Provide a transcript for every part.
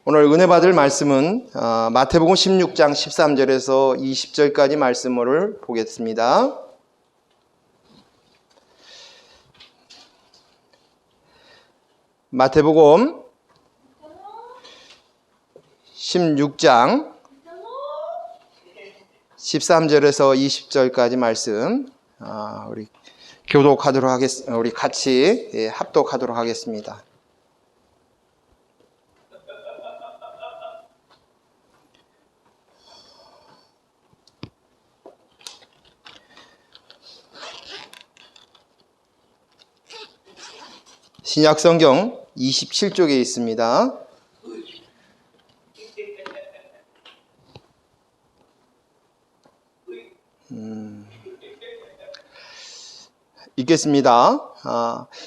오늘 은혜 받을 말씀은 마태복음 16장 13절에서 20절까지 말씀을 보겠습니다. 마태복음 16장 13절에서 20절까지 말씀 우리 교독하도록 하겠습니다. 우리 같이 합독하도록 하겠습니다. 신약성경 27쪽에 있습니다. 읽겠습니다.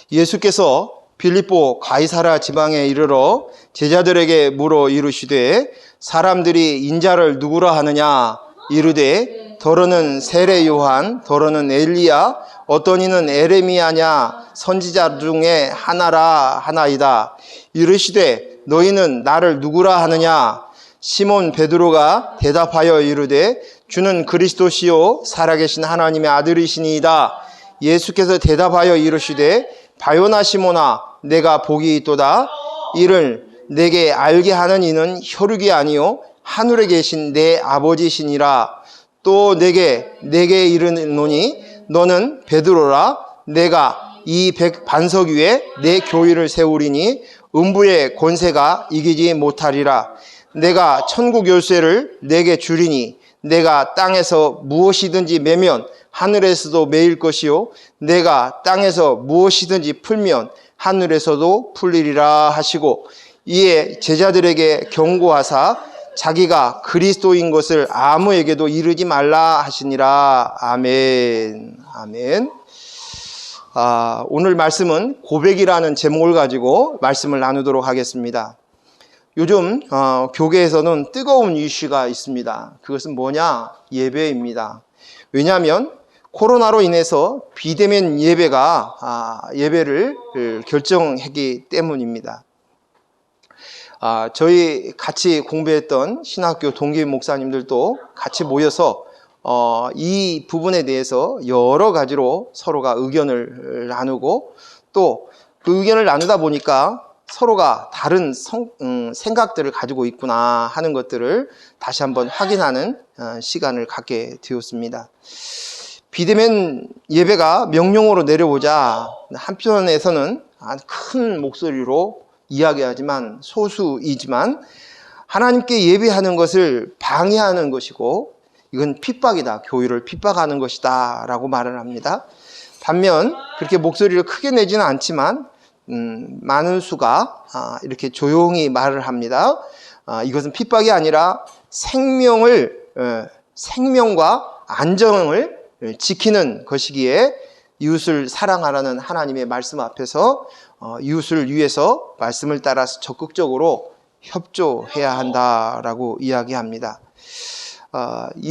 예수께서 빌립보 가이사랴 지방에 이르러 제자들에게 물어 이르시되 사람들이 인자를 누구라 하느냐 이르되 더러는 세례 요한 더러는 엘리야 어떤 이는 에레미야냐 선지자 중에 하나라 하나이다. 이르시되 너희는 나를 누구라 하느냐. 시몬 베드로가 대답하여 이르되 주는 그리스도시요 살아계신 하나님의 아들이시니이다. 예수께서 대답하여 이르시되 바요나 시몬아 내가 복이 있도다. 이를 내게 알게 하는 이는 혈육이 아니요 하늘에 계신 내 아버지시니라. 또 내게 이르노니 너는 베드로라. 내가 이 반석 위에 내 교회를 세우리니 음부의 권세가 이기지 못하리라. 내가 천국 열쇠를 내게 주리니 내가 땅에서 무엇이든지 매면 하늘에서도 매일 것이요 내가 땅에서 무엇이든지 풀면 하늘에서도 풀리리라 하시고 이에 제자들에게 경고하사 자기가 그리스도인 것을 아무에게도 이르지 말라 하시니라. 아멘. 아멘. 오늘 말씀은 고백이라는 제목을 가지고 말씀을 나누도록 하겠습니다. 요즘 교계에서는 뜨거운 이슈가 있습니다. 그것은 뭐냐? 예배입니다. 왜냐하면 코로나로 인해서 비대면 예배를 결정했기 때문입니다. 저희 같이 공부했던 신학교 동기 목사님들도 같이 모여서 이 부분에 대해서 여러 가지로 서로가 의견을 나누고 또 그 의견을 나누다 보니까 서로가 다른 생각들을 가지고 있구나 하는 것들을 다시 한번 확인하는 시간을 갖게 되었습니다. 비대면 예배가 명령으로 내려오자 한편에서는 큰 목소리로 이야기하지만 소수이지만 하나님께 예배하는 것을 방해하는 것이고 이건 핍박이다. 교회를 핍박하는 것이다 라고 말을 합니다. 반면 그렇게 목소리를 크게 내지는 않지만 많은 수가 이렇게 조용히 말을 합니다. 이것은 핍박이 아니라 생명과 안정을 지키는 것이기에 이웃을 사랑하라는 하나님의 말씀 앞에서 이웃을 위해서 말씀을 따라서 적극적으로 협조해야 한다라고 이야기합니다.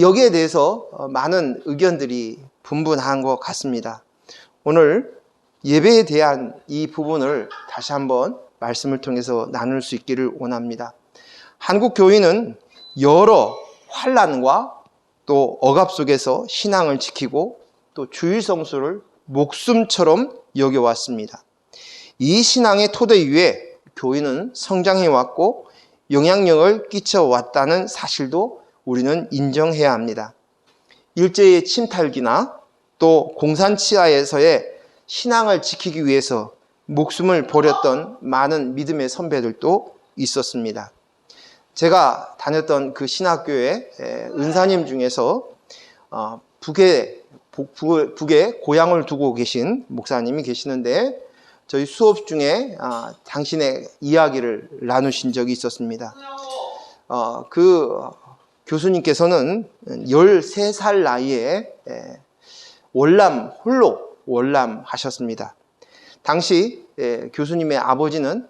여기에 대해서 많은 의견들이 분분한 것 같습니다. 오늘 예배에 대한 이 부분을 다시 한번 말씀을 통해서 나눌 수 있기를 원합니다. 한국 교회는 여러 환난과 또 억압 속에서 신앙을 지키고 또 주일 성수를 목숨처럼 여겨왔습니다. 이 신앙의 토대 위에 교회는 성장해왔고 영향력을 끼쳐왔다는 사실도 우리는 인정해야 합니다. 일제의 침탈기나 또 공산치하에서의 신앙을 지키기 위해서 목숨을 버렸던 많은 믿음의 선배들도 있었습니다. 제가 다녔던 그 신학교에 은사님 중에서 북에 고향을 두고 계신 목사님이 계시는데 저희 수업 중에 당신의 이야기를 나누신 적이 있었습니다. 그 교수님께서는 13살 나이에 홀로 월남하셨습니다. 당시 교수님의 아버지는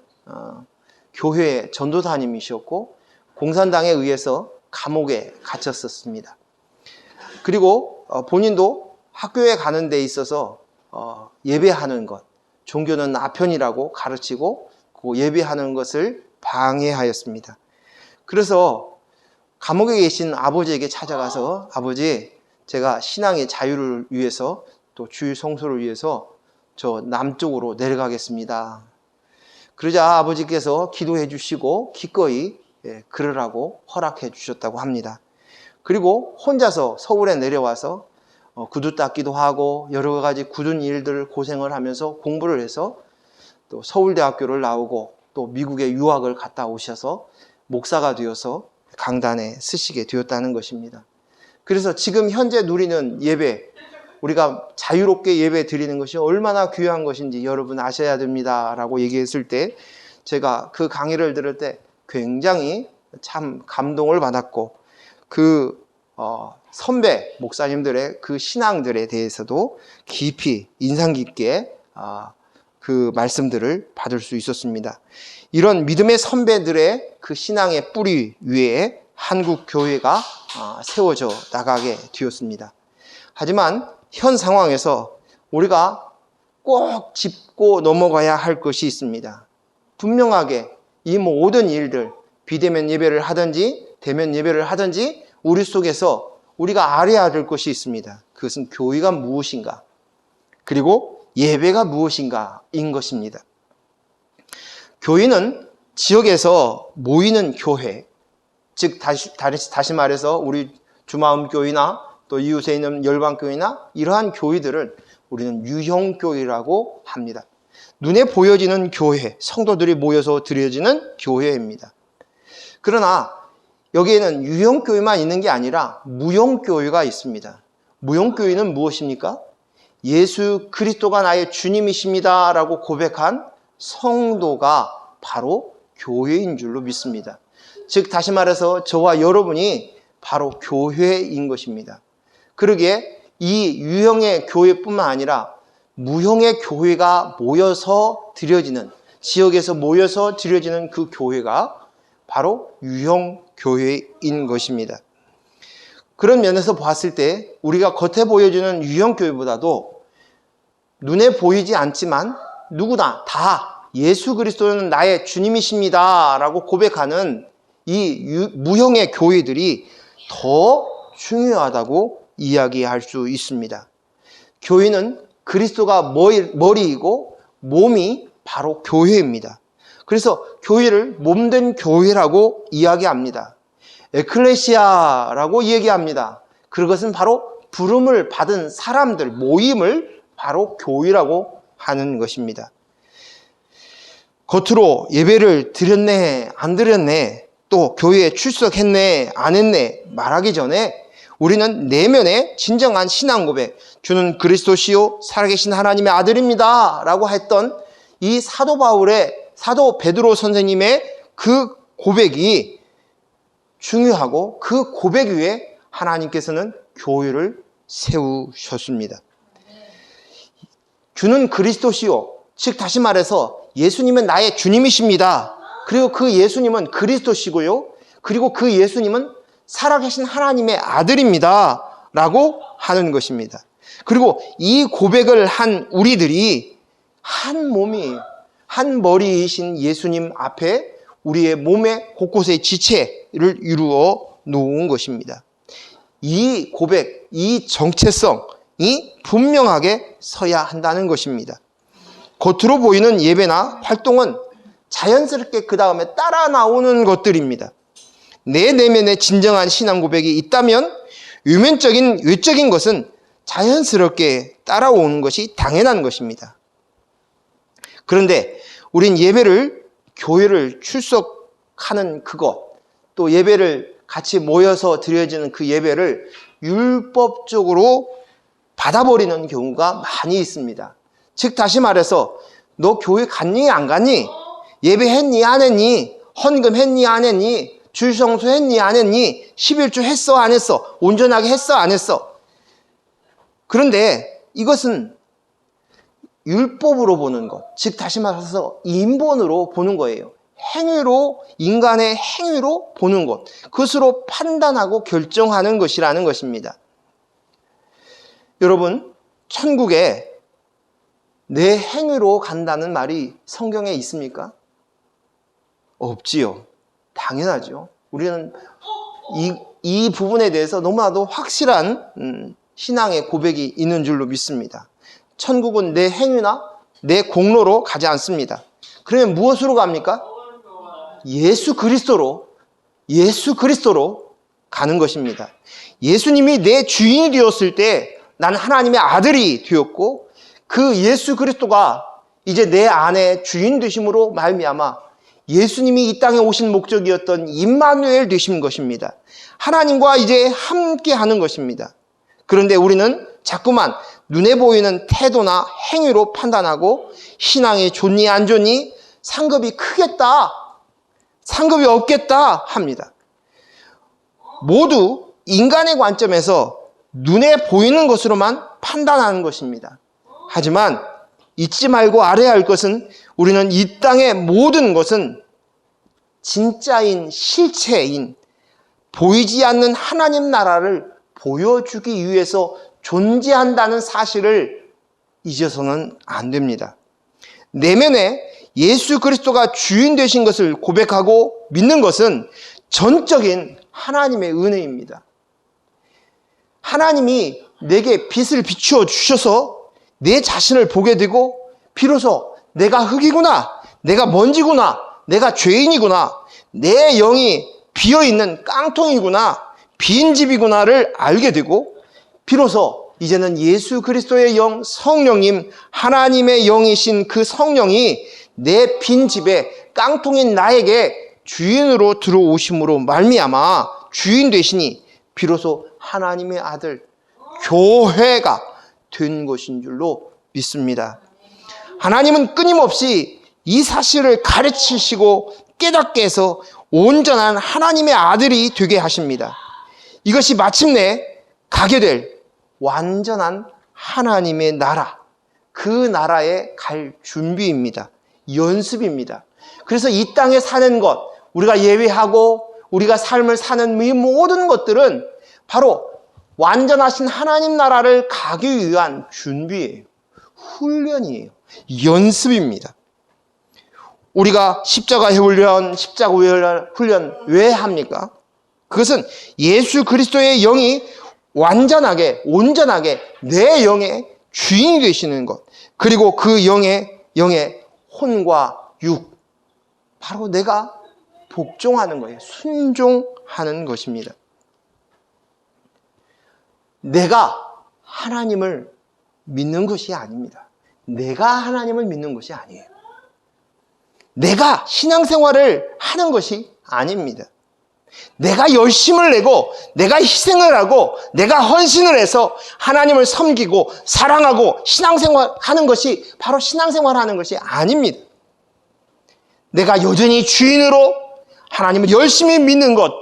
교회 전도사님이셨고 공산당에 의해서 감옥에 갇혔었습니다. 그리고 본인도 학교에 가는 데 있어서 예배하는 것, 종교는 아편이라고 가르치고 그 예배하는 것을 방해하였습니다. 그래서 감옥에 계신 아버지에게 찾아가서 아버지, 제가 신앙의 자유를 위해서 또 주일 성소를 위해서 저 남쪽으로 내려가겠습니다. 그러자 아버지께서 기도해 주시고 기꺼이 그러라고 허락해 주셨다고 합니다. 그리고 혼자서 서울에 내려와서 구두 닦기도 하고 여러 가지 굳은 일들 고생을 하면서 공부를 해서 또 서울대학교를 나오고 또 미국에 유학을 갔다 오셔서 목사가 되어서 강단에 서시게 되었다는 것입니다. 그래서 지금 현재 누리는 예배, 우리가 자유롭게 예배 드리는 것이 얼마나 귀한 것인지 여러분 아셔야 됩니다 라고 얘기했을 때 제가 그 강의를 들을 때 굉장히 참 감동을 받았고 그 선배 목사님들의 그 신앙들에 대해서도 깊이 인상 깊게 그 말씀들을 받을 수 있었습니다. 이런 믿음의 선배들의 그 신앙의 뿌리 위에 한국 교회가 세워져 나가게 되었습니다. 하지만 현 상황에서 우리가 꼭 짚고 넘어가야 할 것이 있습니다. 분명하게 이 모든 일들, 비대면 예배를 하든지 대면 예배를 하든지 우리 속에서 우리가 알아야 될 것이 있습니다. 그것은 교회가 무엇인가, 그리고 예배가 무엇인가인 것입니다. 교회는 지역에서 모이는 교회, 즉 다시 말해서 우리 주마음교회나 또 이웃에 있는 열방교회나 이러한 교회들을 우리는 유형교회라고 합니다. 눈에 보여지는 교회, 성도들이 모여서 드려지는 교회입니다. 그러나 여기에는 유형교회만 있는 게 아니라 무형교회가 있습니다. 무형교회는 무엇입니까? 예수 그리스도가 나의 주님이십니다 라고 고백한 성도가 바로 교회인 줄로 믿습니다. 즉 다시 말해서 저와 여러분이 바로 교회인 것입니다. 그러기에 이 유형의 교회뿐만 아니라 무형의 교회가 모여서 드려지는, 지역에서 모여서 드려지는 그 교회가 바로 유형 교회인 것입니다. 그런 면에서 봤을 때 우리가 겉에 보여주는 유형 교회보다도 눈에 보이지 않지만 누구나 다 예수 그리스도는 나의 주님이십니다 라고 고백하는 이 무형의 교회들이 더 중요하다고 이야기할 수 있습니다. 교회는 그리스도가 머리이고 몸이 바로 교회입니다. 그래서 교회를 몸된 교회라고 이야기합니다. 에클레시아라고 얘기합니다. 그것은 바로 부름을 받은 사람들, 모임을 바로 교회라고 하는 것입니다. 겉으로 예배를 드렸네, 안 드렸네, 또 교회에 출석했네, 안 했네 말하기 전에 우리는 내면의 진정한 신앙 고백, 주는 그리스도시요 살아계신 하나님의 아들입니다 라고 했던 이 사도 베드로 선생님의 그 고백이 중요하고 그 고백 위에 하나님께서는 교회를 세우셨습니다. 주는 그리스도시요, 즉 다시 말해서 예수님은 나의 주님이십니다. 그리고 그 예수님은 그리스도시고요, 그리고 그 예수님은 살아계신 하나님의 아들입니다 라고 하는 것입니다. 그리고 이 고백을 한 우리들이 한 몸이, 한 머리이신 예수님 앞에 우리의 몸의 곳곳의 지체를 이루어 놓은 것입니다. 이 고백, 이 정체성이 분명하게 서야 한다는 것입니다. 겉으로 보이는 예배나 활동은 자연스럽게 그 다음에 따라 나오는 것들입니다. 내 내면에 진정한 신앙 고백이 있다면 외적인 것은 자연스럽게 따라오는 것이 당연한 것입니다. 그런데 우린 교회를 출석하는 그것, 또 예배를 같이 모여서 드려지는 그 예배를 율법적으로 받아버리는 경우가 많이 있습니다. 즉 다시 말해서 너 교회 갔니 안 갔니? 예배했니 안 했니? 헌금했니 안 했니? 주일성수 했니 안 했니? 11조 했어 안 했어? 온전하게 했어 안 했어? 그런데 이것은 율법으로 보는 것, 즉 다시 말해서 인본으로 보는 거예요. 행위로, 인간의 행위로 보는 것, 그것으로 판단하고 결정하는 것이라는 것입니다. 여러분, 천국에 내 행위로 간다는 말이 성경에 있습니까? 없지요. 당연하죠. 우리는 이 부분에 대해서 너무나도 확실한 신앙의 고백이 있는 줄로 믿습니다. 천국은 내 행위나 내 공로로 가지 않습니다. 그러면 무엇으로 갑니까? 예수 그리스도로 가는 것입니다. 예수님이 내 주인이 되었을 때 나는 하나님의 아들이 되었고, 그 예수 그리스도가 이제 내 안에 주인 되심으로 말미암아 예수님이 이 땅에 오신 목적이었던 임마누엘 되신 것입니다. 하나님과 이제 함께 하는 것입니다. 그런데 우리는 자꾸만 눈에 보이는 태도나 행위로 판단하고 신앙이 좋니 안 좋니, 상급이 크겠다, 상급이 없겠다 합니다. 모두 인간의 관점에서 눈에 보이는 것으로만 판단하는 것입니다. 하지만 잊지 말고 알아야 할 것은, 우리는 이 땅의 모든 것은 진짜인, 실체인, 보이지 않는 하나님 나라를 보여주기 위해서 존재한다는 사실을 잊어서는 안 됩니다. 내면에 예수 그리스도가 주인 되신 것을 고백하고 믿는 것은 전적인 하나님의 은혜입니다. 하나님이 내게 빛을 비추어 주셔서 내 자신을 보게 되고, 비로소 내가 흙이구나, 내가 먼지구나, 내가 죄인이구나, 내 영이 비어있는 깡통이구나, 빈집이구나를 알게 되고, 비로소 이제는 예수 그리스도의 영, 성령님, 하나님의 영이신 그 성령이 내 빈집에 깡통인 나에게 주인으로 들어오심으로 말미암아 주인 되시니 비로소 하나님의 아들, 교회가 된 것인 줄로 믿습니다. 하나님은 끊임없이 이 사실을 가르치시고 깨닫게 해서 온전한 하나님의 아들이 되게 하십니다. 이것이 마침내 가게 될 완전한 하나님의 나라, 그 나라에 갈 준비입니다. 연습입니다. 그래서 이 땅에 사는 것, 우리가 예배하고 우리가 삶을 사는 이 모든 것들은 바로 완전하신 하나님 나라를 가기 위한 준비예요. 훈련이에요. 연습입니다. 우리가 십자가의 훈련 왜 합니까? 그것은 예수 그리스도의 영이 완전하게, 온전하게 내 영의 주인이 되시는 것, 그리고 그 영의 혼과 육, 바로 내가 복종하는 거예요. 순종하는 것입니다. 내가 하나님을 믿는 것이 아닙니다. 내가 하나님을 믿는 것이 아니에요. 내가 신앙생활을 하는 것이 아닙니다. 내가 열심을 내고 내가 희생을 하고 내가 헌신을 해서 하나님을 섬기고 사랑하고 신앙생활 하는 것이 바로 신앙생활 하는 것이 아닙니다. 내가 여전히 주인으로 하나님을 열심히 믿는 것,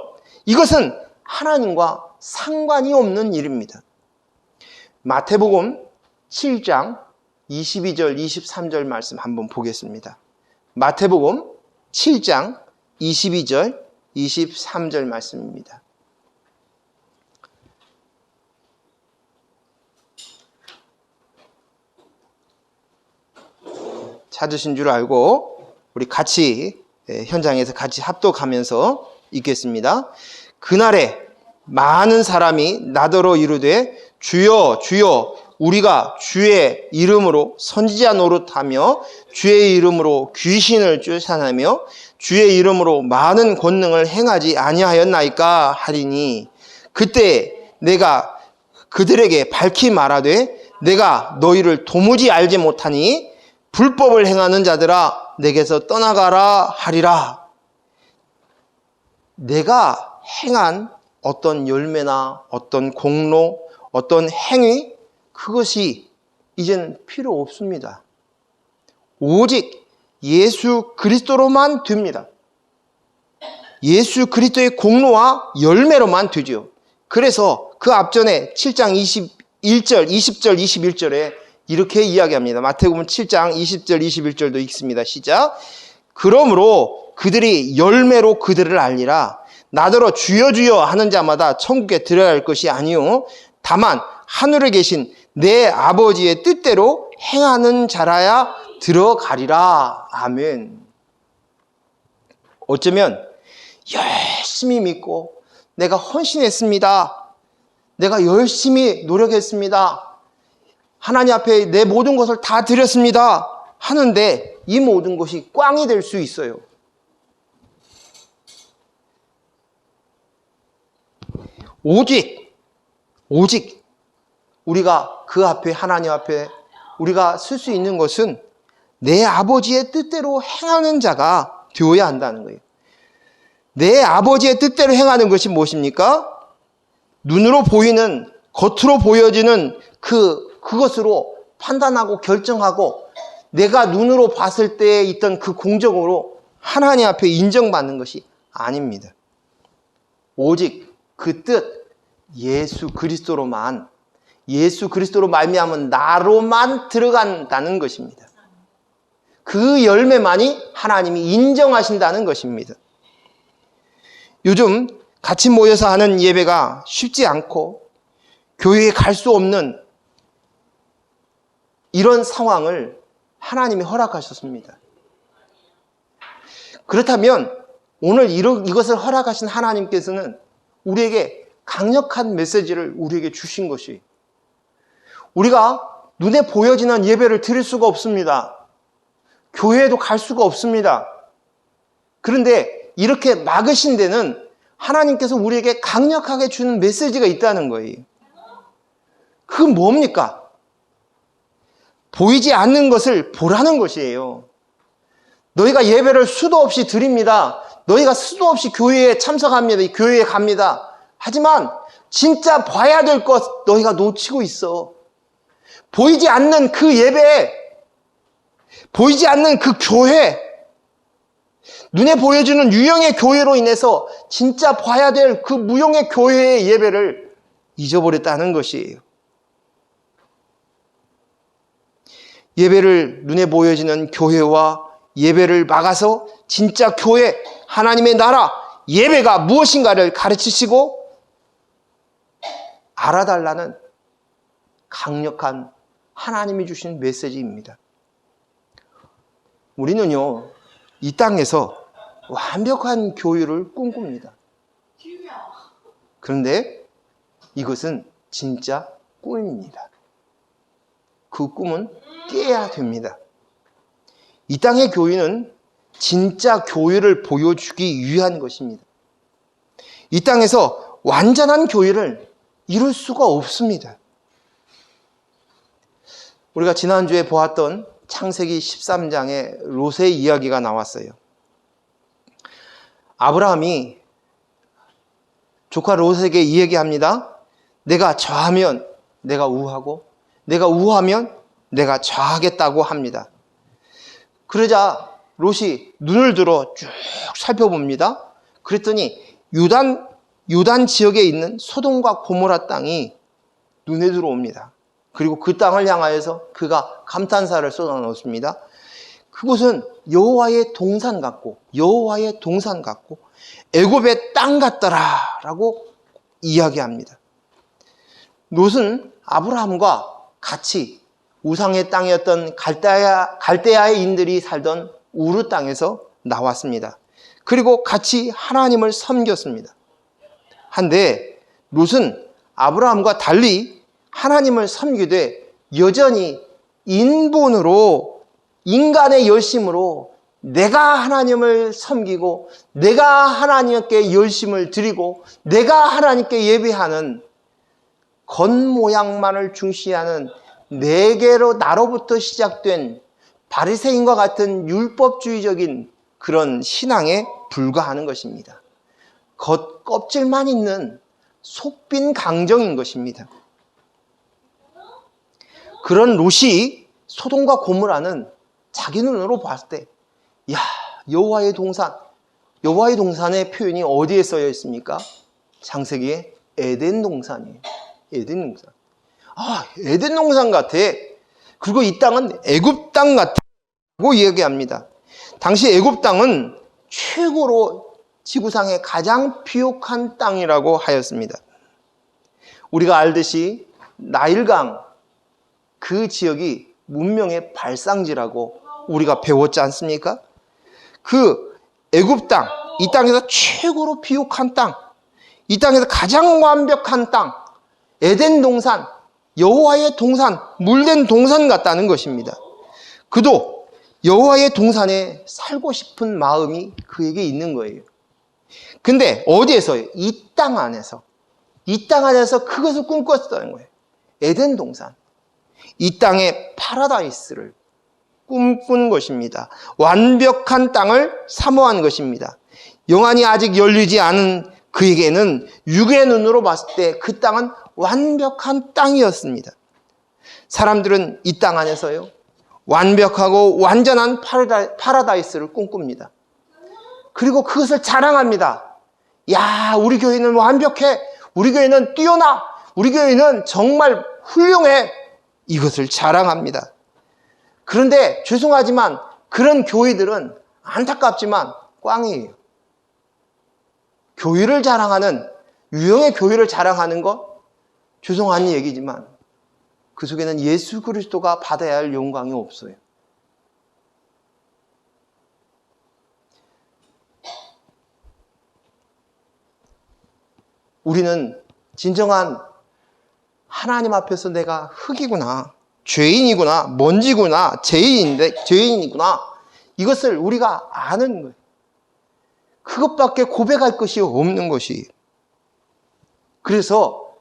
이것은 하나님과 상관이 없는 일입니다. 마태복음 7장 22절 23절 말씀 한번 보겠습니다. 마태복음 7장 22절 23절 말씀입니다. 찾으신 줄 알고 우리 같이 현장에서 같이 합독하면서 읽겠습니다. 그날에 많은 사람이 나더러 이르되 주여 주여 우리가 주의 이름으로 선지자 노릇하며 주의 이름으로 귀신을 쫓아내며 주의 이름으로 많은 권능을 행하지 아니하였나이까 하리니 그때 내가 그들에게 밝히 말하되 내가 너희를 도무지 알지 못하니 불법을 행하는 자들아 내게서 떠나가라 하리라. 내가 행한 어떤 열매나 어떤 공로, 어떤 행위, 그것이 이제는 필요 없습니다. 오직 예수 그리스도로만 됩니다. 예수 그리스도의 공로와 열매로만 되죠. 그래서 그 앞전에 7장 21절, 20절, 21절에 이렇게 이야기합니다. 마태복음 7장 20절, 21절도 읽습니다. 시작. 그러므로 그들이 열매로 그들을 알리라. 나더러 주여 주여 하는 자마다 천국에 들어갈 것이 아니요 다만 하늘에 계신 내 아버지의 뜻대로 행하는 자라야 들어가리라. 아멘. 어쩌면 열심히 믿고 내가 헌신했습니다. 내가 열심히 노력했습니다. 하나님 앞에 내 모든 것을 다 드렸습니다. 하는데 이 모든 것이 꽝이 될 수 있어요. 오직 우리가 그 앞에, 하나님 앞에 우리가 쓸 수 있는 것은 내 아버지의 뜻대로 행하는 자가 되어야 한다는 거예요. 내 아버지의 뜻대로 행하는 것이 무엇입니까? 눈으로 보이는, 겉으로 보여지는 그것으로 판단하고 결정하고 내가 눈으로 봤을 때 있던 그 공적으로 하나님 앞에 인정받는 것이 아닙니다. 오직 그 뜻, 예수 그리스도로 말미암은 나로만 들어간다는 것입니다. 그 열매만이 하나님이 인정하신다는 것입니다. 요즘 같이 모여서 하는 예배가 쉽지 않고 교회에 갈 수 없는 이런 상황을 하나님이 허락하셨습니다. 그렇다면 오늘 이것을 허락하신 하나님께서는 우리에게 강력한 메시지를 우리에게 주신 것이, 우리가 눈에 보여지는 예배를 드릴 수가 없습니다. 교회에도 갈 수가 없습니다. 그런데 이렇게 막으신 데는 하나님께서 우리에게 강력하게 주는 메시지가 있다는 거예요. 그건 뭡니까? 보이지 않는 것을 보라는 것이에요. 너희가 예배를 수도 없이 드립니다. 너희가 수도 없이 교회에 참석합니다. 교회에 갑니다. 하지만 진짜 봐야 될 것 너희가 놓치고 있어. 보이지 않는 그 예배, 보이지 않는 그 교회, 눈에 보여주는 유형의 교회로 인해서 진짜 봐야 될 그 무형의 교회의 예배를 잊어버렸다는 것이에요. 예배를, 눈에 보여지는 교회와 예배를 막아서 진짜 교회, 하나님의 나라, 예배가 무엇인가를 가르치시고 알아달라는 강력한 하나님이 주신 메시지입니다. 우리는요, 이 땅에서 완벽한 교회를 꿈꿉니다. 그런데 이것은 진짜 꿈입니다. 그 꿈은 깨야 됩니다. 이 땅의 교회는 진짜 교회를 보여주기 위한 것입니다. 이 땅에서 완전한 교회를 이룰 수가 없습니다. 우리가 지난주에 보았던 창세기 13장에 롯의 이야기가 나왔어요. 아브라함이 조카 롯에게 이 얘기합니다. 내가 좌하면 내가 우하고 내가 우하면 내가 좌하겠다고 합니다. 그러자 롯이 눈을 들어 쭉 살펴봅니다. 그랬더니 요단 지역에 있는 소돔과 고모라 땅이 눈에 들어옵니다. 그리고 그 땅을 향하여서 그가 감탄사를 쏟아놓습니다. 그곳은 여호와의 동산 같고 애굽의 땅 같더라라고 이야기합니다. 롯은 아브라함과 같이 우상의 땅이었던 갈대아의 인들이 살던 우르 땅에서 나왔습니다. 그리고 같이 하나님을 섬겼습니다. 한데 롯은 아브라함과 달리 하나님을 섬기되 여전히 인본으로, 인간의 열심으로 내가 하나님을 섬기고 내가 하나님께 열심을 드리고 내가 하나님께 예배하는 겉모양만을 중시하는 내게로 나로부터 시작된 바리새인과 같은 율법주의적인 그런 신앙에 불과하는 것입니다. 껍질만 있는 속빈 강정인 것입니다. 그런 롯이 소돔과 고모라는 자기 눈으로 봤을 때, 야, 여호와의 동산의 표현이 어디에 쓰여 있습니까? 창세기에 에덴 동산이에요. 에덴 동산. 에덴 동산 같아. 그리고 이 땅은 애굽 땅 같다고 이야기합니다. 당시 애굽 땅은 최고로 지구상의 가장 비옥한 땅이라고 하였습니다. 우리가 알듯이 나일강 그 지역이 문명의 발상지라고 우리가 배웠지 않습니까? 그 애굽 땅, 이 땅에서 최고로 비옥한 땅, 이 땅에서 가장 완벽한 땅, 에덴 동산, 여호와의 동산, 물된 동산 같다는 것입니다. 그도 여호와의 동산에 살고 싶은 마음이 그에게 있는 거예요. 근데 어디에서요? 이 땅 안에서. 이 땅 안에서 그것을 꿈꿨다는 거예요. 에덴 동산. 이 땅의 파라다이스를 꿈꾼 것입니다. 완벽한 땅을 사모한 것입니다. 영안이 아직 열리지 않은 그에게는 육의 눈으로 봤을 때 그 땅은 완벽한 땅이었습니다. 사람들은 이 땅 안에서요, 완벽하고 완전한 파라다이스를 꿈꿉니다. 그리고 그것을 자랑합니다. 야, 우리 교회는 완벽해. 우리 교회는 뛰어나. 우리 교회는 정말 훌륭해. 이것을 자랑합니다. 그런데 죄송하지만 그런 교회들은 안타깝지만 꽝이에요. 교회를 자랑하는, 유형의 교회를 자랑하는 것, 죄송한 얘기지만 그 속에는 예수 그리스도가 받아야 할 영광이 없어요. 우리는 진정한 하나님 앞에서 내가 흙이구나, 죄인이구나, 먼지구나, 죄인이구나, 이것을 우리가 아는 거예요. 그것밖에 고백할 것이 없는 것이. 그래서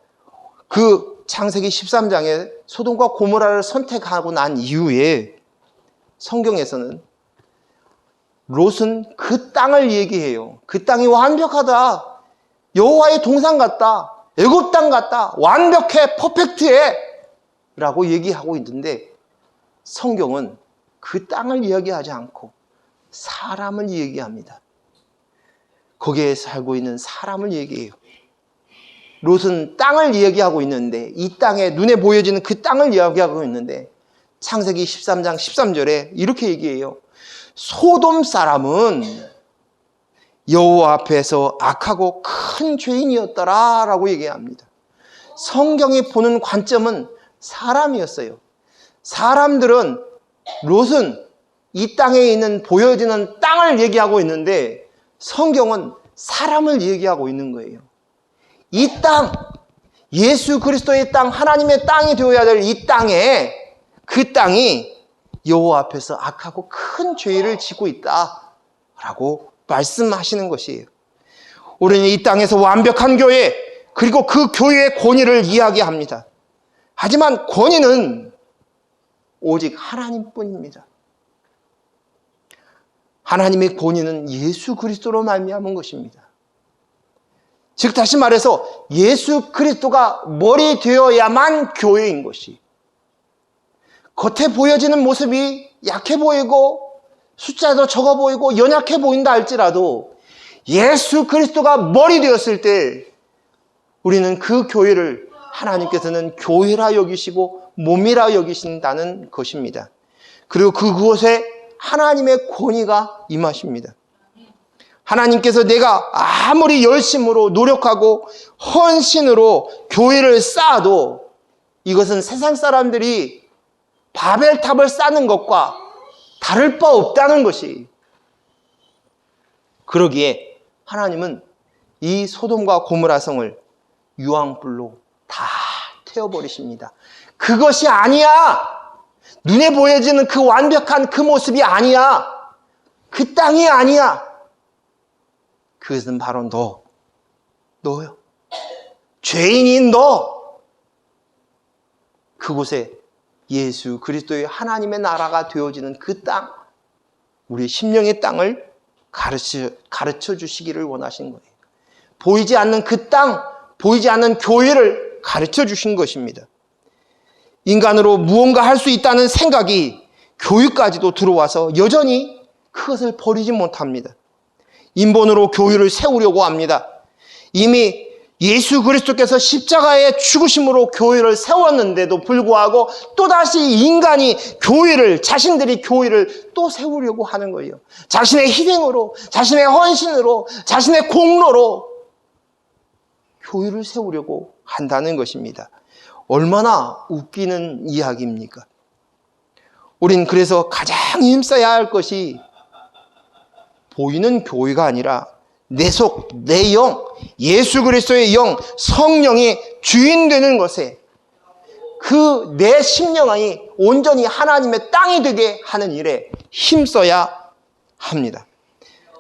그 창세기 13장에 소돔과 고모라를 선택하고 난 이후에 성경에서는 롯은 그 땅을 얘기해요. 그 땅이 완벽하다. 여호와의 동산 같다. 애굽 땅 같다. 완벽해. 퍼펙트해. 라고 얘기하고 있는데 성경은 그 땅을 이야기하지 않고 사람을 얘기합니다. 거기에 살고 있는 사람을 얘기해요. 롯은 땅을 이야기하고 있는데, 이 땅에 눈에 보여지는 그 땅을 이야기하고 있는데 창세기 13장 13절에 이렇게 얘기해요. 소돔 사람은 여호와 앞에서 악하고 큰 죄인이었더라 라고 얘기합니다. 성경이 보는 관점은 사람이었어요. 사람들은, 롯은 이 땅에 있는 보여지는 땅을 얘기하고 있는데 성경은 사람을 얘기하고 있는 거예요. 이 땅, 예수 그리스도의 땅, 하나님의 땅이 되어야 될 이 땅에, 그 땅이 여호와 앞에서 악하고 큰 죄를 지고 있다라고 말씀하시는 것이에요. 우리는 이 땅에서 완벽한 교회, 그리고 그 교회의 권위를 이야기합니다. 하지만 권위는 오직 하나님뿐입니다. 하나님의 권위는 예수 그리스도로 말미암은 것입니다. 즉 다시 말해서 예수 그리스도가 머리 되어야만 교회인 것이, 겉에 보여지는 모습이 약해 보이고 숫자도 적어 보이고 연약해 보인다 할지라도 예수 그리스도가 머리 되었을 때 우리는 그 교회를 하나님께서는 교회라 여기시고 몸이라 여기신다는 것입니다. 그리고 그곳에 하나님의 권위가 임하십니다. 하나님께서 내가 아무리 열심으로 노력하고 헌신으로 교회를 쌓아도 이것은 세상 사람들이 바벨탑을 쌓는 것과 다를 바 없다는 것이, 그러기에 하나님은 이 소돔과 고모라 성을 유황불로 다 태워버리십니다. 그것이 아니야. 눈에 보여지는 그 완벽한 그 모습이 아니야. 그 땅이 아니야. 그것은 바로 너요. 죄인인 너. 그곳에 예수 그리스도의 하나님의 나라가 되어지는 그 땅, 우리 심령의 땅을 가르쳐 주시기를 원하신 거예요. 보이지 않는 그 땅, 보이지 않는 교회를 가르쳐 주신 것입니다. 인간으로 무언가 할 수 있다는 생각이 교회까지도 들어와서 여전히 그것을 버리지 못합니다. 인본으로 교회를 세우려고 합니다. 이미 예수 그리스도께서 십자가의 죽으심으로 교회를 세웠는데도 불구하고 또다시 인간이 자신들이 교회를 또 세우려고 하는 거예요. 자신의 희생으로, 자신의 헌신으로, 자신의 공로로 교회를 세우려고 한다는 것입니다. 얼마나 웃기는 이야기입니까? 우린 그래서 가장 힘써야 할 것이 보이는 교회가 아니라 내 속, 내 영, 예수 그리스도의 영, 성령이 주인 되는 것에 그 내 심령이 온전히 하나님의 땅이 되게 하는 일에 힘써야 합니다.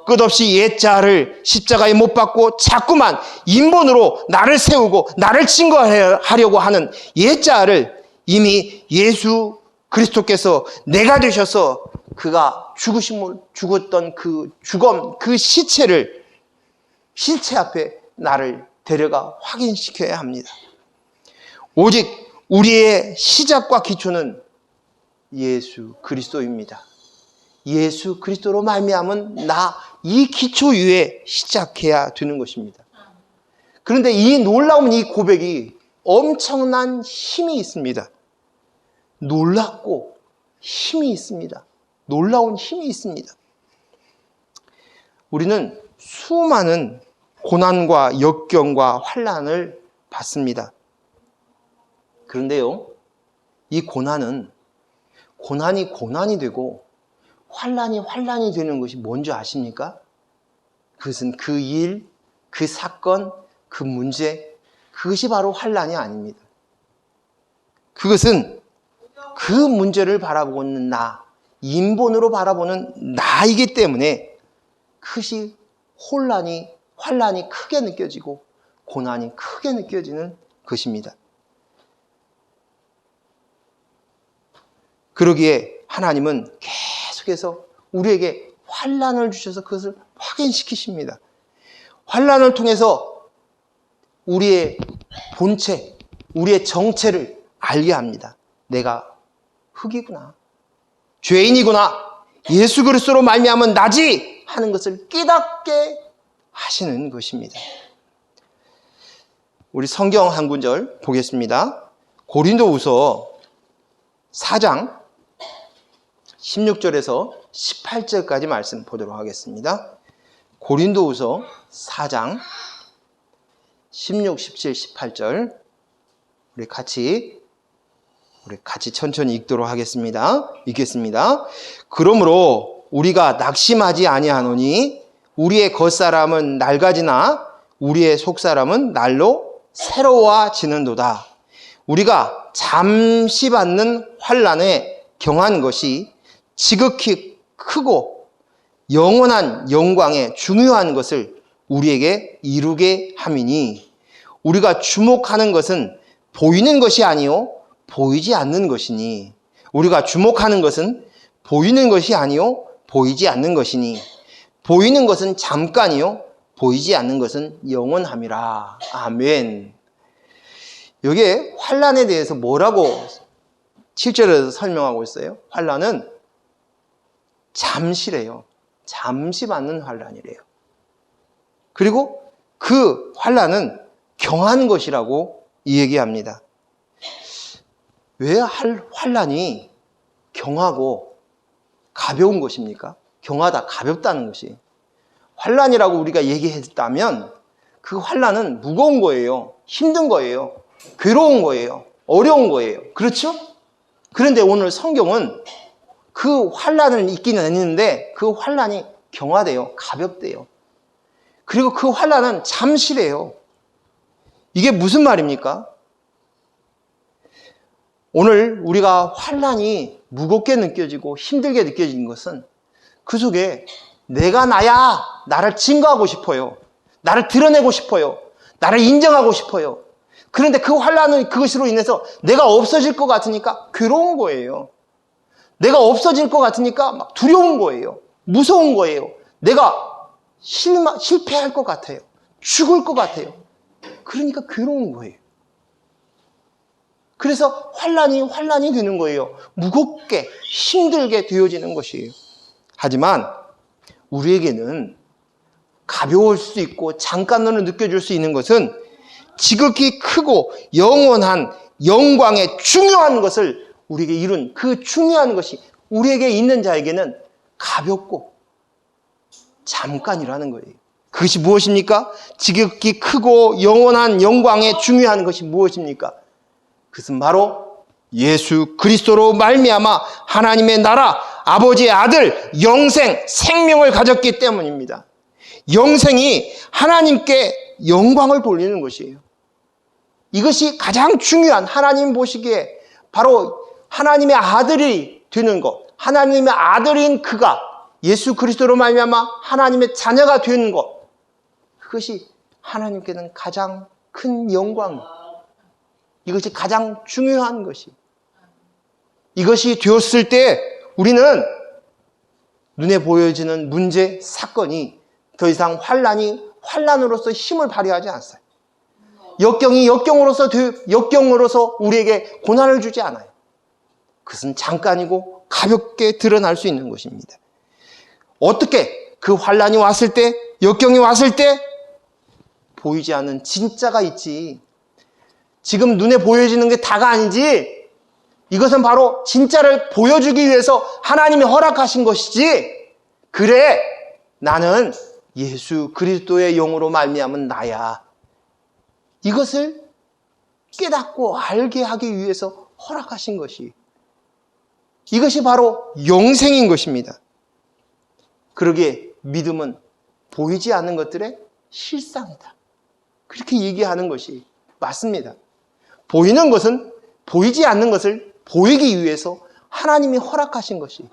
끝없이 옛자를 십자가에 못 박고 자꾸만 인본으로 나를 세우고 나를 증거하려고 하는 옛자를 이미 예수 그리스도께서 내가 되셔서 그가 죽었던 그 죽음, 그 시체 앞에 나를 데려가 확인시켜야 합니다. 오직 우리의 시작과 기초는 예수 그리스도입니다. 예수 그리스도로 말미암은 나 이 기초 위에 시작해야 되는 것입니다. 그런데 이 놀라운 이 고백이 엄청난 힘이 있습니다. 놀랍고 힘이 있습니다. 놀라운 힘이 있습니다. 우리는 수많은 고난과 역경과 환난을 받습니다. 그런데요, 이 고난이 고난이 되고 환난이 되는 것이 뭔지 아십니까? 그것은 그 일, 그 사건, 그 문제, 그것이 바로 환난이 아닙니다. 그것은 그 문제를 바라보는 인본으로 바라보는 나이기 때문에 그것이 환난이 크게 느껴지고 고난이 크게 느껴지는 것입니다. 그러기에 하나님은 계속해서 우리에게 환난을 주셔서 그것을 확인시키십니다. 환난을 통해서 우리의 본체, 우리의 정체를 알게 합니다. 내가 흙이구나, 죄인이구나, 예수 그리스도로 말미암은 나지 하는 것을 깨닫게 하시는 것입니다. 우리 성경 한 구절 보겠습니다. 고린도후서 4장 16절에서 18절까지 말씀 보도록 하겠습니다. 고린도후서 4장 16, 17, 18절 우리 같이 천천히 읽도록 하겠습니다. 읽겠습니다. 그러므로 우리가 낙심하지 아니하노니 우리의 겉사람은 낡아지나 우리의 속사람은 날로 새로워지는도다. 우리가 잠시 받는 환난에 경한 것이 지극히 크고 영원한 영광에 중요한 것을 우리에게 이루게 함이니 우리가 주목하는 것은 보이는 것이 아니요 보이지 않는 것이니 우리가 주목하는 것은 보이는 것이 아니요 보이지 않는 것이니 보이는 것은 잠깐이요 보이지 않는 것은 영원함이라. 아멘. 여기에 환난에 대해서 뭐라고 7절에서 설명하고 있어요? 환난은 잠시래요. 잠시 받는 환난이래요. 그리고 그 환난은 경한 것이라고 얘기합니다. 왜 환난이 경하고 가벼운 것입니까? 경하다, 가볍다는 것이. 환난이라고 우리가 얘기했다면 그 환난은 무거운 거예요. 힘든 거예요. 괴로운 거예요. 어려운 거예요. 그렇죠? 그런데 오늘 성경은 그 환난을 있기는 했는데 그 환난이 경하대요. 가볍대요. 그리고 그 환난은 잠시래요. 이게 무슨 말입니까? 오늘 우리가 환난이 무겁게 느껴지고 힘들게 느껴지는 것은 그 속에 내가 나야, 나를 증거하고 싶어요. 나를 드러내고 싶어요. 나를 인정하고 싶어요. 그런데 그 환난은 그것으로 인해서 내가 없어질 것 같으니까 괴로운 거예요. 내가 없어질 것 같으니까 막 두려운 거예요. 무서운 거예요. 내가 실패할 것 같아요. 죽을 것 같아요. 그러니까 괴로운 거예요. 그래서 환난이 되는 거예요. 무겁게, 힘들게 되어지는 것이에요. 하지만 우리에게는 가벼울 수 있고 잠깐으로 느껴질 수 있는 것은 지극히 크고 영원한 영광의 중요한 것을 우리에게 이룬 그 중요한 것이 우리에게 있는 자에게는 가볍고 잠깐이라는 거예요. 그것이 무엇입니까? 지극히 크고 영원한 영광의 중요한 것이 무엇입니까? 그것은 바로 예수 그리스도로 말미암아 하나님의 나라, 아버지의 아들, 영생, 생명을 가졌기 때문입니다. 영생이 하나님께 영광을 돌리는 것이에요. 이것이 가장 중요한, 하나님 보시기에 바로 하나님의 아들이 되는 것, 하나님의 아들인 그가 예수 그리스도로 말미암아 하나님의 자녀가 되는 것, 그것이 하나님께는 가장 큰 영광, 이것이 가장 중요한 것이. 이것이 되었을 때 우리는 눈에 보여지는 문제, 사건이 더 이상 환난으로서 힘을 발휘하지 않았어요. 역경이 역경으로서 우리에게 고난을 주지 않아요. 그것은 잠깐이고 가볍게 드러날 수 있는 것입니다. 어떻게 그 환난이 왔을 때, 역경이 왔을 때 보이지 않는 진짜가 있지. 지금 눈에 보여지는 게 다가 아니지. 이것은 바로 진짜를 보여주기 위해서 하나님이 허락하신 것이지. 그래, 나는 예수 그리스도의 영으로 말미암은 나야. 이것을 깨닫고 알게 하기 위해서 허락하신 것이, 이것이 바로 영생인 것입니다. 그러기에 믿음은 보이지 않는 것들의 실상이다. 그렇게 얘기하는 것이 맞습니다. 보이는 것은 보이지 않는 것을 보이기 위해서 하나님이 허락하신 것이.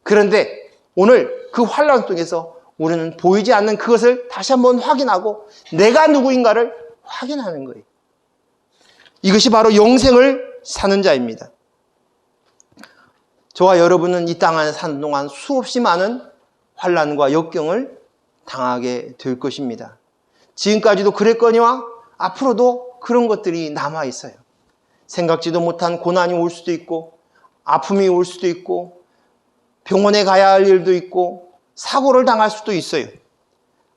그런데 오늘 그 환난 속에서 우리는 보이지 않는 그것을 다시 한번 확인하고 내가 누구인가를 확인하는 거예요. 이것이 바로 영생을 사는 자입니다. 저와 여러분은 이 땅 안에 사는 동안 수없이 많은 환난과 역경을 당하게 될 것입니다. 지금까지도 그랬거니와 앞으로도 그런 것들이 남아 있어요. 생각지도 못한 고난이 올 수도 있고, 아픔이 올 수도 있고, 병원에 가야 할 일도 있고, 사고를 당할 수도 있어요.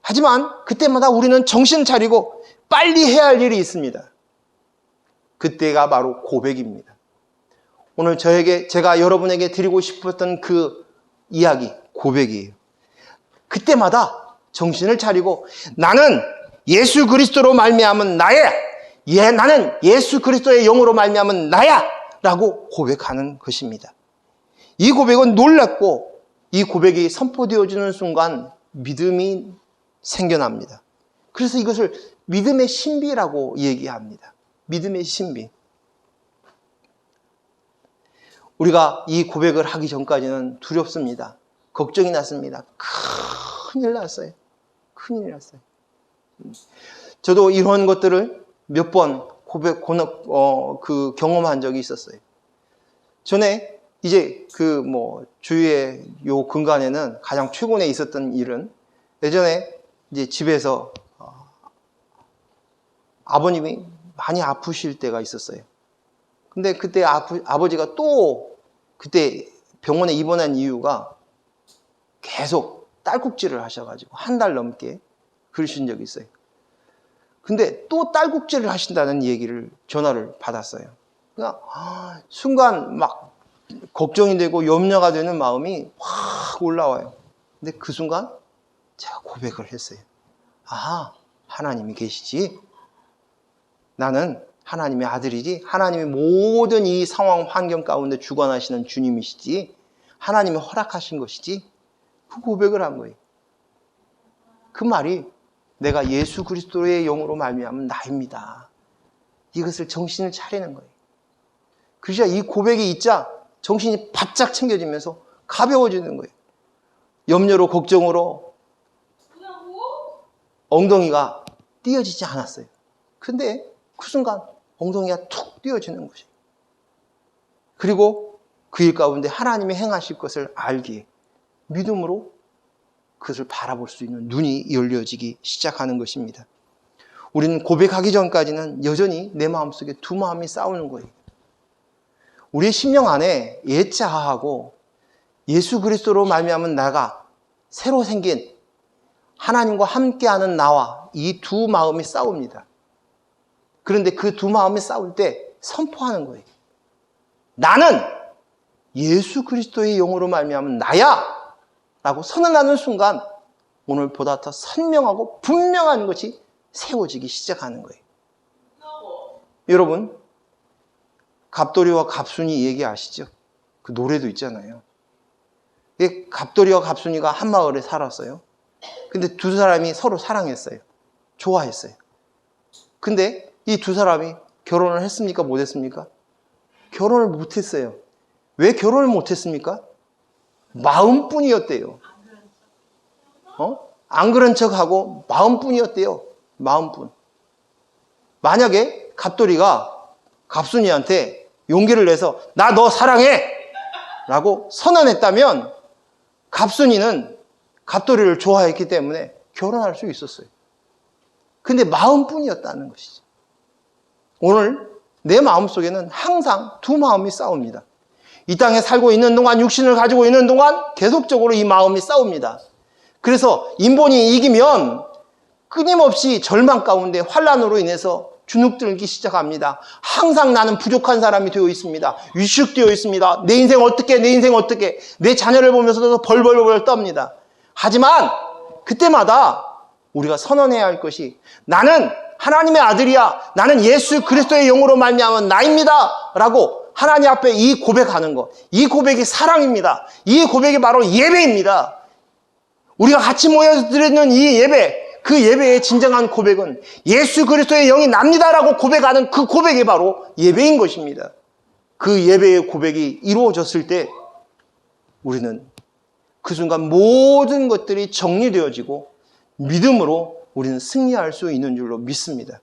하지만 그때마다 우리는 정신 차리고 빨리 해야 할 일이 있습니다. 그때가 바로 고백입니다. 오늘 제가 여러분에게 드리고 싶었던 그 이야기, 고백이에요. 그때마다 정신을 차리고 나는 예수 그리스도로 말미암은 나야. 나는 예수 그리스도의 영으로 말미암은 나야 라고 고백하는 것입니다. 이 고백은 놀랍고 이 고백이 선포되어지는 순간 믿음이 생겨납니다. 그래서 이것을 믿음의 신비라고 얘기합니다. 믿음의 신비. 우리가 이 고백을 하기 전까지는 두렵습니다. 걱정이 났습니다. 큰일 났어요. 큰일 났어요. 저도 이런 것들을 몇 번 경험한 적이 있었어요. 전에 이제 주위의 요 근간에는 가장 최근에 있었던 일은, 예전에 이제 집에서 아버님이 많이 아프실 때가 있었어요. 근데 그때 아버지가 또 그때 병원에 입원한 이유가 계속 딸꾹질을 하셔가지고 한 달 넘게 그러신 적이 있어요. 근데 또 딸꾹질을 하신다는 얘기를 전화를 받았어요. 그러니까 순간 막 걱정이 되고 염려가 되는 마음이 확 올라와요. 근데 그 순간 제가 고백을 했어요. 하나님이 계시지. 나는 하나님의 아들이지. 하나님이 모든 이 상황 환경 가운데 주관하시는 주님이시지. 하나님이 허락하신 것이지. 그 고백을 한 거예요. 그 말이 내가 예수 그리스도의 영으로 말미암은 나입니다. 이것을 정신을 차리는 거예요. 그러자 이 고백이 있자 정신이 바짝 챙겨지면서 가벼워지는 거예요. 염려로 걱정으로 엉덩이가 띄어지지 않았어요. 근데 그 순간 엉덩이가 툭 띄어지는 것이에요. 그리고 그 일 가운데 하나님이 행하실 것을 알기에 믿음으로 그것을 바라볼 수 있는 눈이 열려지기 시작하는 것입니다. 우리는 고백하기 전까지는 여전히 내 마음속에 두 마음이 싸우는 거예요. 우리의 심령 안에 옛자아하고 예수 그리스도로 말미암은 나가 새로 생긴 하나님과 함께하는 나와 이 두 마음이 싸웁니다. 그런데 그 두 마음이 싸울 때 선포하는 거예요. 나는 예수 그리스도의 영으로 말미암은 나야! 라고 선언하는 순간 오늘보다 더 선명하고 분명한 것이 세워지기 시작하는 거예요. 여러분, 갑돌이와 갑순이 얘기하시죠? 그 노래도 있잖아요. 갑돌이와 갑순이가 한 마을에 살았어요. 근데 두 사람이 서로 사랑했어요. 좋아했어요. 근데 이 두 사람이 결혼을 했습니까? 못 했습니까? 결혼을 못 했어요. 왜 결혼을 못 했습니까? 마음뿐이었대요. 안 그런 척하고 마음뿐이었대요. 마음뿐. 만약에 갑돌이가 갑순이한테 용기를 내서 나 너 사랑해! 라고 선언했다면 갑순이는 갑돌이를 좋아했기 때문에 결혼할 수 있었어요. 근데 마음뿐이었다는 것이죠. 오늘 내 마음속에는 항상 두 마음이 싸웁니다. 이 땅에 살고 있는 동안, 육신을 가지고 있는 동안 계속적으로 이 마음이 싸웁니다. 그래서 인본이 이기면 끊임없이 절망 가운데 환난으로 인해서 주눅들기 시작합니다. 항상 나는 부족한 사람이 되어 있습니다. 위축되어 있습니다. 내 인생 어떻게, 내 인생 어떻게, 내 자녀를 보면서도 벌벌벌 떱니다. 하지만 그때마다 우리가 선언해야 할 것이 나는 하나님의 아들이야. 나는 예수 그리스도의 영으로 말미암은 나입니다. 라고 하나님 앞에 이 고백하는 것. 이 고백이 사랑입니다. 이 고백이 바로 예배입니다. 우리가 같이 모여서 드리는 이 예배, 그 예배의 진정한 고백은 예수 그리스도의 영이 납니다라고 고백하는 그 고백이 바로 예배인 것입니다. 그 예배의 고백이 이루어졌을 때 우리는 그 순간 모든 것들이 정리되어지고 믿음으로 우리는 승리할 수 있는 줄로 믿습니다.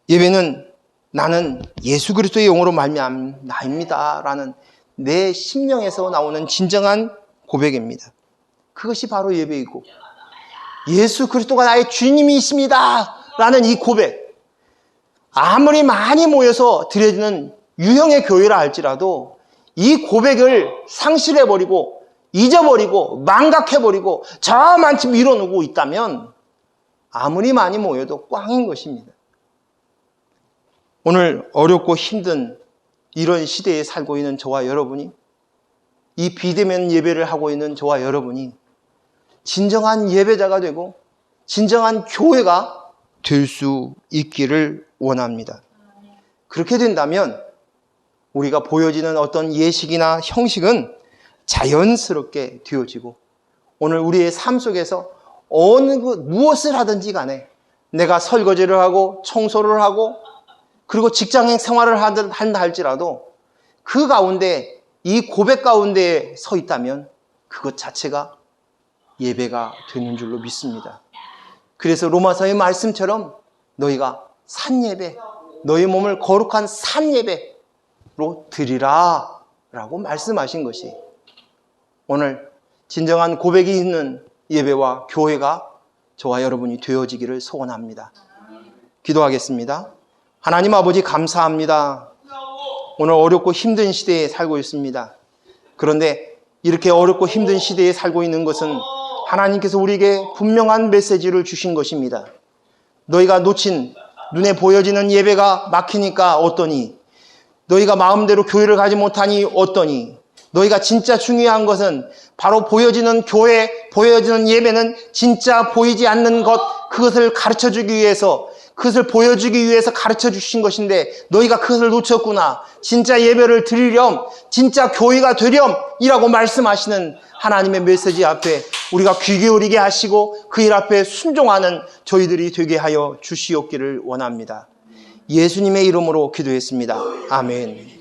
예배는 나는 예수 그리스도의 영으로 말미암은 나입니다 라는 내 심령에서 나오는 진정한 고백입니다. 그것이 바로 예배이고 예수 그리스도가 나의 주님이십니다 라는 이 고백, 아무리 많이 모여서 드려지는 유형의 교회라 할지라도 이 고백을 상실해버리고 잊어버리고 망각해버리고 저만치 밀어놓고 있다면 아무리 많이 모여도 꽝인 것입니다. 오늘 어렵고 힘든 이런 시대에 살고 있는 저와 여러분이, 이 비대면 예배를 하고 있는 저와 여러분이 진정한 예배자가 되고 진정한 교회가 될 수 있기를 원합니다. 그렇게 된다면 우리가 보여지는 어떤 예식이나 형식은 자연스럽게 되어지고 오늘 우리의 삶 속에서 무엇을 하든지 간에 내가 설거지를 하고 청소를 하고 그리고 직장 생활을 한다 할지라도 그 가운데 이 고백 가운데에 서 있다면 그것 자체가 예배가 되는 줄로 믿습니다. 그래서 로마서의 말씀처럼 너희가 산예배, 너희 몸을 거룩한 산예배로 드리라 라고 말씀하신 것이 오늘 진정한 고백이 있는 예배와 교회가 저와 여러분이 되어지기를 소원합니다. 기도하겠습니다. 하나님 아버지 감사합니다. 오늘 어렵고 힘든 시대에 살고 있습니다. 그런데 이렇게 어렵고 힘든 시대에 살고 있는 것은 하나님께서 우리에게 분명한 메시지를 주신 것입니다. 너희가 놓친 눈에 보여지는 예배가 막히니까 어떠니? 너희가 마음대로 교회를 가지 못하니 어떠니? 너희가 진짜 중요한 것은 바로 보여지는 교회, 보여지는 예배는 진짜 보이지 않는 것, 그것을 가르쳐주기 위해서, 그것을 보여주기 위해서 가르쳐 주신 것인데 너희가 그것을 놓쳤구나. 진짜 예배를 드리렴, 진짜 교회가 되렴 이라고 말씀하시는 하나님의 메시지 앞에 우리가 귀 기울이게 하시고 그 일 앞에 순종하는 저희들이 되게 하여 주시옵기를 원합니다. 예수님의 이름으로 기도했습니다. 아멘.